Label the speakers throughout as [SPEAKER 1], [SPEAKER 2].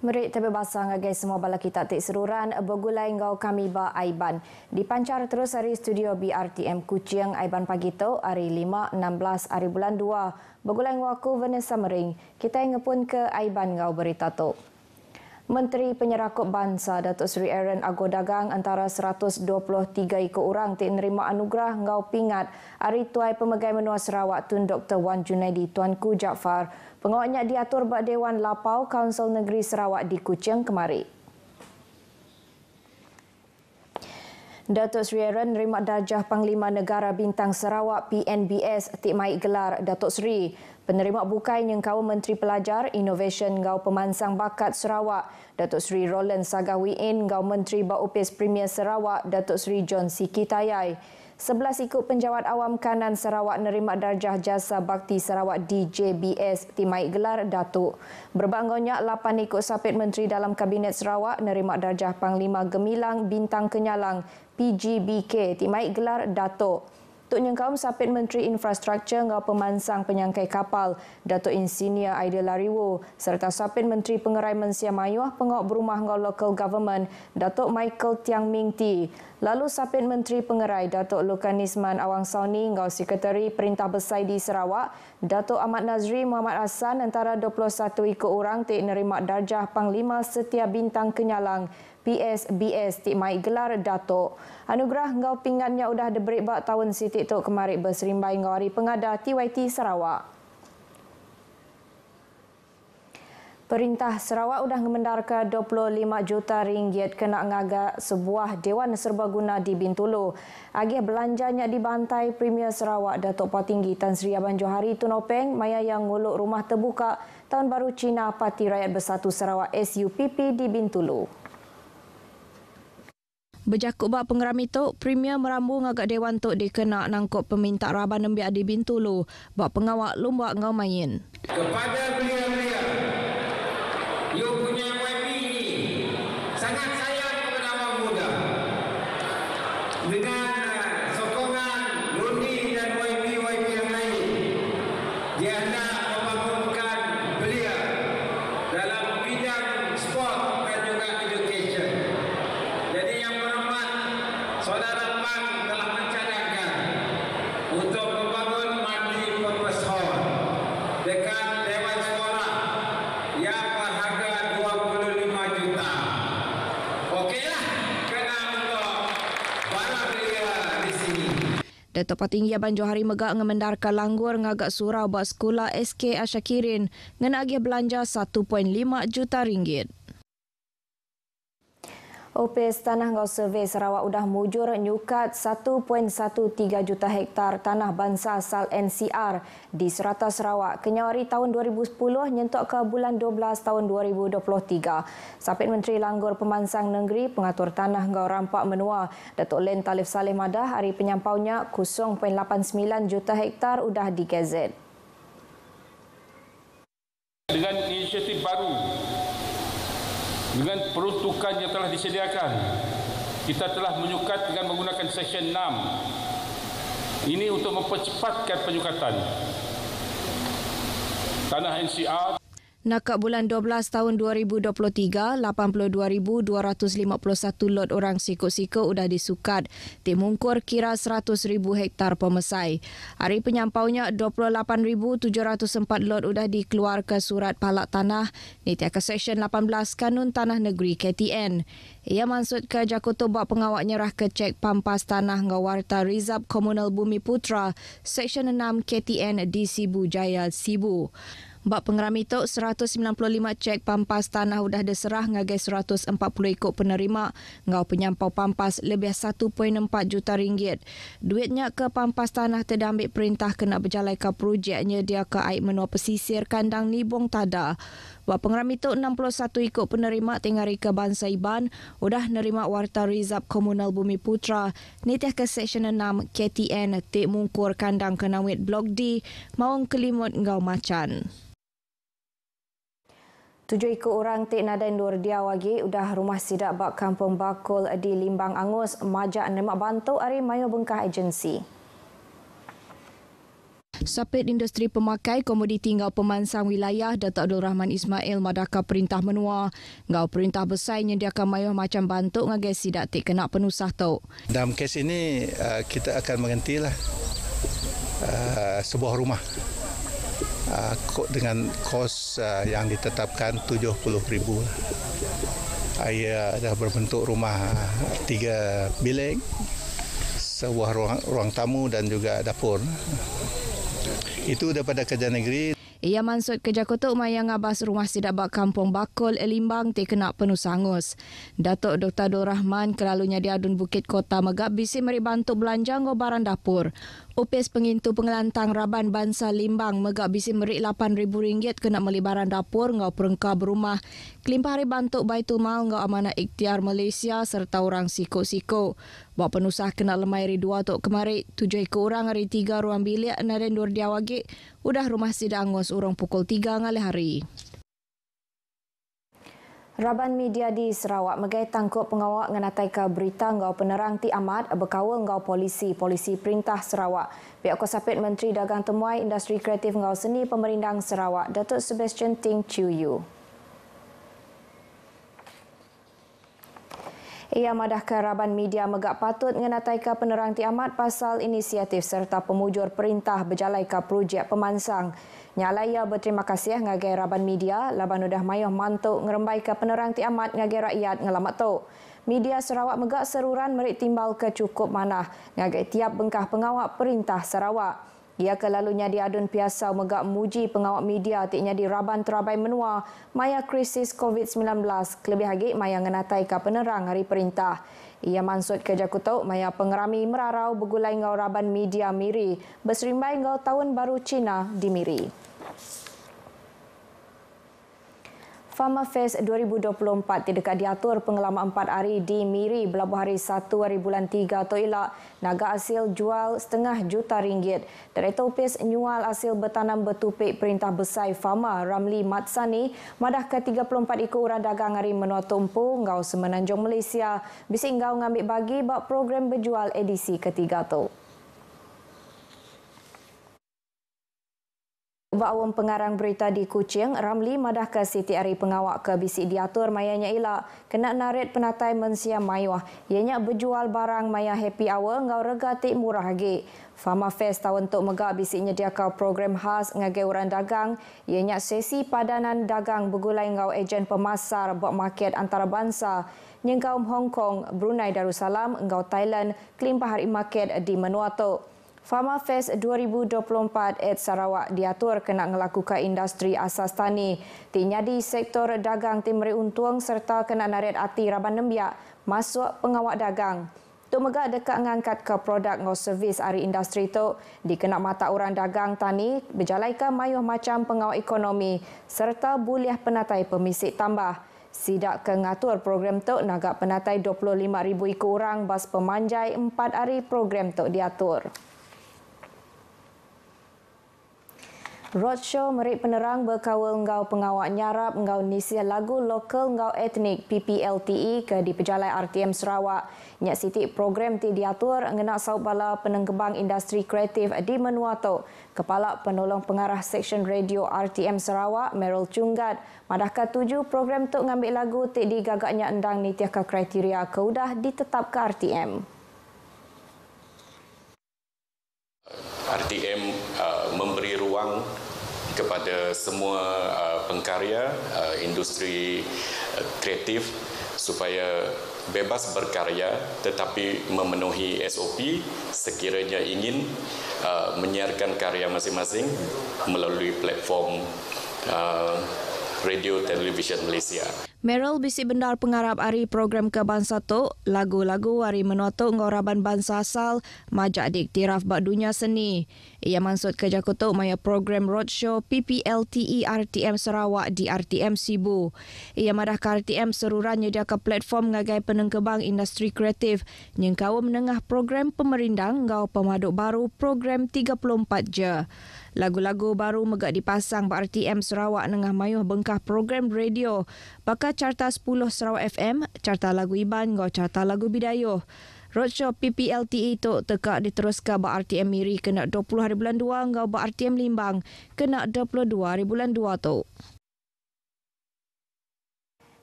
[SPEAKER 1] Merik tebe basah ngagai semua bala kita tik seruran bergulai ngau kami ba Aiban. Dipancar terus hari studio BRTM Kuching Aiban pagi tu hari 5 16 hari bulan 2. Bergulai ngau aku Vanessa Mering. Kita ingepun ke Aiban ngau berita tu. Menteri Penyerakup Bangsa Datuk Seri Aaron Ago Dagang antara 123 ikut orang tik nerima anugerah ngau pingat hari tuai Pemegai Menua Sarawak Tun Dr. Wan Junaidi Tuanku Jaafar. Pengawaknya diatur bak Dewan Lapau Kaunsil Negeri Sarawak di Kuching kemari. Datuk Seri Aaron nerima darjah Panglima Negara Bintang Sarawak PNBS tik mai gelar Datuk Seri. Penerima bukai nyengkau Menteri Pelajar, Innovation ngau Pemansang Bakat Sarawak, Datuk Seri Roland Sagawiin ngau Menteri Baupis Premier Sarawak, Datuk Seri John Siki Tayai. 11 ikut penjawat awam kanan Sarawak nerima darjah Jasa Bakti Sarawak DJBS timai gelar Datuk. Berbanggaunya 8 ikut sapit Menteri dalam Kabinet Sarawak nerima darjah Panglima Gemilang Bintang Kenyalang PGBK timai gelar Datuk. Tuk Nyengkaum sapit Menteri Infrastruktur ngau Pemansang Penyangkai Kapal Datuk Insinyur Aidil Lariwo serta sapit Menteri Pengerai Mensia Mayuh Pengawak Berumah ngau Local Government Datuk Michael Tiang Ming Ti. Lalu sapit Menteri Pengerai Datuk Lukanisman Awang Sauni ngau Sekretari Perintah Besar di Sarawak Datuk Ahmad Nazri Muhammad Hassan antara 21 ikut orang tik nerima darjah Panglima Setia Bintang Kenyalang PSBS tik mai gelar Datuk. Anugerah ngau pingatnya udah diberi bak tahun sitik tok kemari berserimbai ngau hari pengada TYT Sarawak. Perintah Sarawak udah mengendarkan 25 juta ringgit kena ngaga sebuah Dewan Serbaguna di Bintulu. Agih belanjanya dibantai Premier Sarawak Datuk Patinggi Tan Sri Abang Johari Tunopeng maya yang nguluk rumah terbuka Tahun Baru Cina Parti Rakyat Bersatu Sarawak SUPP di Bintulu. Berjakut bak pengeram itu, Premier merambung agak Dewan Tok dikena nangkut peminta raban nembiak di Bintulu bak pengawak lumba ngau main.
[SPEAKER 2] Kepada beliau-beliau, you punya YB ini sangat sayang kepada orang muda. Dengan sokongan Lundi dan YB yang lain, dia hendak membangunkan beliau dalam bidang sport dan juga education. Jadi yang berhormat, Saudara Pan telah mencadangkan untuk membangun multi-purpose hall dekat Dewan Sekolah yang berharga 25 juta. Okeylah, kena untuk para beliau di sini.
[SPEAKER 1] Datuk Patinggi Abang Johari megak ngemendarkan langgur ngagak surau bak sekolah SK Asyakirin ngena agih belanja 1.5 juta ringgit. Opis Tanah Ngau Survey Sarawak udah mujur nyukat 1.13 juta hektar tanah bangsa asal NCR di serata Sarawak. Kenyawari tahun 2010 nyentuk ke bulan 12 tahun 2023. Sapit Menteri Langgur Pemansang Negeri Pengatur Tanah Ngau Rampak Menua, Datuk Len Talif Saleh Madah hari penyampaunya 0.89 juta hektar udah digazet.
[SPEAKER 3] Dengan inisiatif baru, dengan peruntukan yang telah disediakan, kita telah menyukat dengan menggunakan Seksyen 6. Ini untuk mempercepatkan penyukatan tanah NCR.
[SPEAKER 1] Nakak bulan 12 tahun 2023, 82,251 lot orang sikut-sikut udah disukat. Timungkur kira 100,000 hektar pemesai. Hari penyampaunya 28,704 lot udah dikeluarkan surat palak tanah nitiak ke Seksyen 18 Kanun Tanah Negeri KTN. Ia maksud ke Jakarta bak pengawak nyerah ke cek pampas tanah ngawarta Rizab Komunal Bumi Putra Seksyen 6 KTN di Sibu Jaya, Sibu. Bak pengeram itu, 195 cek pampas tanah udah diserah ngagai 140 ikut penerima ngau penyampau pampas lebih 1.4 juta ringgit. Duitnya ke pampas tanah tidak ambil perintah kena berjalai ke projeknya dia ke air menua pesisir kandang Nibong Tada. Bak pengeram itu, 61 ikut penerima tingari ke Bangsa Iban udah nerima warta Rizab Komunal Bumi Putra nitiah ke Seksyen 6 KTN Tik Mungkur Kandang Kenawit Blok D Maung Kelimut Ngau Macan. 7 ikut orang tik nadai Nur Dia Wagi udah rumah sidak bak Kampung Bakul di Limbang Angus majak nerima bantu hari mayu bengkah agensi. Sapit Industri Pemakai Komoditi Ngau Pemansang Wilayah Datuk Abdul Rahman Ismail madaka perintah menua ngau perintah besar nyediakan mayuh macam bantuk ngagai sidak tik kena penusah tu.
[SPEAKER 4] Dalam kes ini kita akan menghentilah sebuah rumah dengan kos yang ditetapkan 70,000. Ia dah berbentuk rumah 3 bilik, sebuah ruang tamu dan juga dapur. Itu daripada Kerajaan Negeri.
[SPEAKER 1] Ia mansut Kerja Kotok maya ngabas rumah sidak bak Kampung Bakul Limbang te kena penuh sangus. Datuk Dr. Abdul Rahman kelalunya di Adun Bukit Kota Megap bisi meri bantu belanja ngau barang dapur. Upis pengintu pengelantang Raban Bansa Limbang Megap bisi meri RM8,000 kena meli barang dapur ngau perengkah berumah. Kelimpah hari bantu Baitul Mal ngau Amanah Ikhtiar Malaysia serta orang siko-siko. Buat penusah kena lemai hari 2 tok kemari, 7 ekor orang hari 3 ruang bilik naden dur dia wagi. Udah rumah sidak angus urang pukul 3 ngalih hari. Raban media di Sarawak megai tangkap pengawak nganatai ke berita ngau penerang Ti Ahmad berkawal ngau polisi Perintah Sarawak. Pihak Kusapit Menteri Dagang Temuai Industri Kreatif ngau Seni Pemerindang Sarawak, Datuk Sebastian Ting Chiu Yu. Ia madah ke Raban media megak patut ngenatai ke penerang Ti Ahmad pasal inisiatif serta pemujur perintah berjalai ke projek pemansang. Nyala ia berterima kasih ngagai Raban media laban udah mayuh mantuk ngerembai ke penerang Ti Ahmad ngagai rakyat ngelamat tu. Media Sarawak megak seruran merik timbal ke cukup manah ngagai tiap bengkah pengawak perintah Sarawak. Ia kelalunya di Adun Piasau megak muji pengawak media tiknya di Raban terabai menua maya krisis COVID-19 kelebih lagi maya ngenatai ke penerang hari perintah. Ia mansut Kerja Kutuk maya pengerami merarau begulai ngau Raban media Miri berserimbai ngau tahun baru Cina di Miri. Farmer Fest 2024 tidak diatur pengalaman 4 hari di Miri belabuh hari 1 hari bulan 3 atau elak naga hasil jual RM500,000. Direktur Upis nyual hasil bertanam bertupik Perintah Besar Farmer Ramli Matsani madah ke 34 ekor orang dagang hari menua tumpu ngau Semenanjung Malaysia bisi ngau ngambil bagi bak program berjual edisi ketiga tu. Awam pengarang berita di Kuching, Ramli madah ke Siti Ari pengawak ke bisik diatur mayanya elak kena narit penatai mensia mayuah. Ianya berjual barang maya happy hour ngau rega tik murah lagi. Farmer Fest tahun tok megak bisik nyediakan program khas ngagai orang dagang. Ianya sesi padanan dagang bergulai ngau ejen pemasar buat market antarabangsa. Nyengkaum Hong Kong, Brunei Darussalam, ngau Thailand, kelimpah hari market di menua tok. Farmer Fest 2024 at Sarawak diatur kena ngelakukan industri asas tani. Tinya di sektor dagang timri untung serta kena naret hati Raban Nembiak masuk pengawak dagang. Tu megak dekat ngangkat ke produk ngau servis hari industri tu dikena mata orang dagang tani berjalaikan mayuh macam pengawak ekonomi serta buliah penatai pemisik tambah. Sidak ke ngatur program tu nagak penatai 25,000 ekor orang bas pemanjai 4 hari program tu diatur. Roadshow merik penerang berkawal ngau pengawak nyarap ngau nisih lagu lokal ngau etnik PPLTE ke di pejalai RTM Sarawak. Nyak sitik program ti diatur ngena saub bala penengkembang industri kreatif di menua tu. Kepala Penolong Pengarah Seksyen Radio RTM Sarawak, Meryl Cunggat, madahkah 7 program tu ngambil lagu ti digagaknya endang ni tiaka kriteria keudah ditetap ke RTM.
[SPEAKER 5] RTM memberi ruang kepada semua pengkarya industri kreatif supaya bebas berkarya tetapi memenuhi SOP sekiranya ingin menyiarkan karya masing-masing melalui platform Radio Television Malaysia.
[SPEAKER 1] Meryl bisi bendar pengarap hari program ke bangsa tu, lagu-lagu hari menotok ngoraban bangsa asal, majak diktiraf bak dunia seni. Ia maksud Kerja Kutuk maya program roadshow PPLTE RTM Sarawak di RTM Sibu. Ia madah ke RTM seruran nyediakan platform ngagai penengkembang industri kreatif, nyengkau menengah program pemerindang ngau pemaduk baru program 34 je. Lagu-lagu baru megak dipasang bak RTM Sarawak nengah mayuh bengkah program radio. Bakal carta 10 Sarawak FM, carta lagu Iban ngau carta lagu Bidayuh. Roadshow PPLTA tu tekak diteruskan ba RTM Miri kena 20 hari bulan 2 ngau ba RTM Limbang kena 22 hari bulan 2 tu.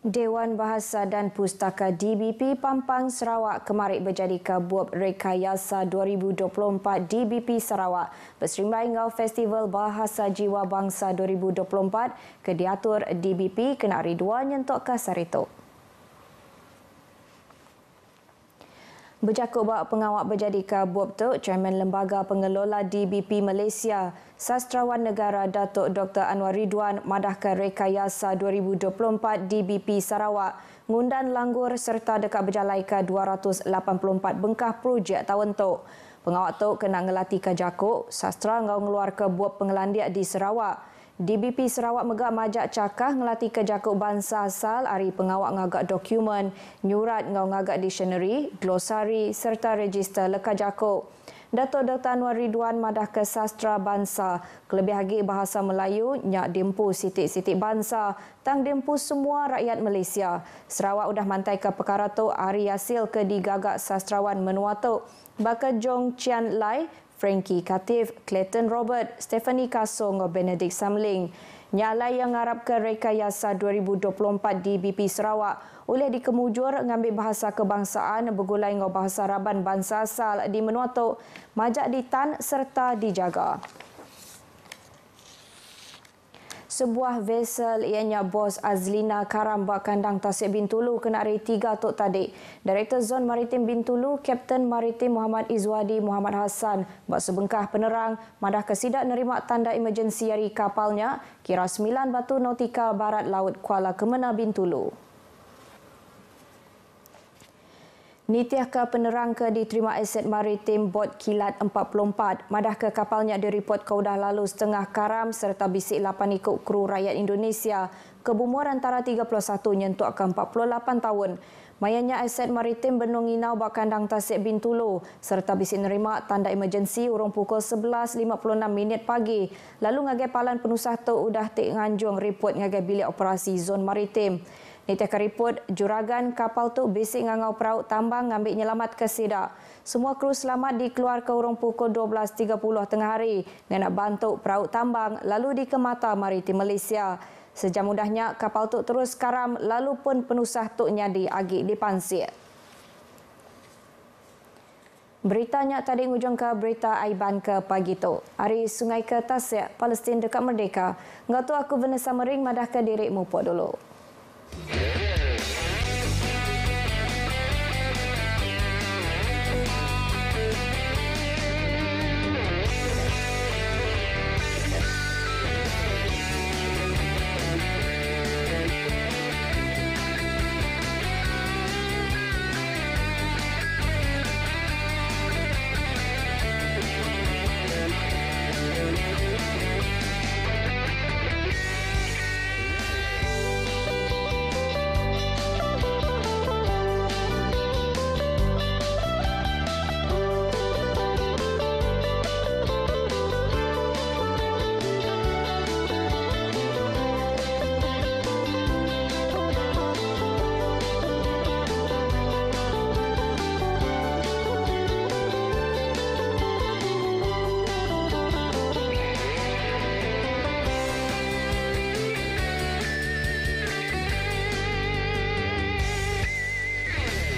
[SPEAKER 1] Dewan Bahasa dan Pustaka DBP Pampang Sarawak kemarin berjadi kabuab Rekayasa 2024 DBP Sarawak berserimbai ngau Festival Bahasa Jiwa Bangsa 2024 ke diatur DBP kena hari 2 nyentok ke Sarito. Berjakut bak pengawak berjadi kabuab tu, Chairman Lembaga Pengelola DBP Malaysia, Sastrawan Negara Datuk Dr. Anwar Ridwan madahkan Rekayasa 2024 DBP Sarawak ngundan langgur serta dekat berjalai ke 284 bengkah projek tahun tu. Pengawak tu kena ngelatih ke jakut, sastra ngau ngeluar ke buat pengelandiak di Sarawak. DBP Sarawak megak majak cakah ngelatih ke jakut bangsa asal hari pengawak ngagak dokumen, nyurat ngau ngagak dictionary, glosari serta register leka jakut. Datuk Dr. Anwar Ridwan madah ke sastra bangsa, kelebih lagi bahasa Melayu nyak dimpu sitik-sitik bangsa, tang dimpu semua rakyat Malaysia. Sarawak udah mantai ke perkara tu hari hasil ke digagak sastrawan menua tu. Bakal Jong Chian Lai, Frankie Katif, Clayton Robert, Stephanie Kasong dan Benedict Samling. Nyalai yang ngarap ke Rekayasa 2024 DBP Sarawak oleh dikemujur ngambil bahasa kebangsaan bergulai dengan bahasa Raban bangsa asal di menua tu, majak ditan serta dijaga. Sebuah vessel ianya bos Azlina Karam bak kandang Tasik Bintulu kena hari 3 tok tadi. Direktur Zon Maritim Bintulu, Kapten Maritim Muhammad Izwadi Muhammad Hassan bak sebengkah penerang madah kesidak nerima tanda emergensi hari kapalnya kira 9 Batu Nautika Barat Laut Kuala Kemena Bintulu. Nitiah ke penerang ke diterima aset maritim bot Kilat 44. Madah ke kapalnya direport ke udah lalu setengah karam serta bisik 8 ikut kru rakyat Indonesia ke bumur antara 31 nyentuk ke 48 tahun. Mayanya aset maritim Benung Inau bak kandang Tasik Bintulu serta bisik nerima tanda emergensi urung pukul 11.56 pagi. Lalu ngagai palan penusah tu udah tik nganjung report ngagai bilik operasi zon maritim. Nitiah ke report juragan kapal tu bisik ngangau perahu tambang ngambil nyelamat ke sidak. Semua kru selamat dikeluar ke urung pukul 12.30 tengah hari dengan nak bantu perahu tambang lalu di Kemata Maritim Malaysia. Sejam mudahnya kapal tu terus karam lalu pun penusah tu nyadi agi dipansir. Beritanya tadi ngujung ke berita Aiban ke pagi tu. Hari Sungai ke Tasik, Palestin dekat merdeka. Ngatu aku Vanessa Mering madah ke diri mupuk dulu.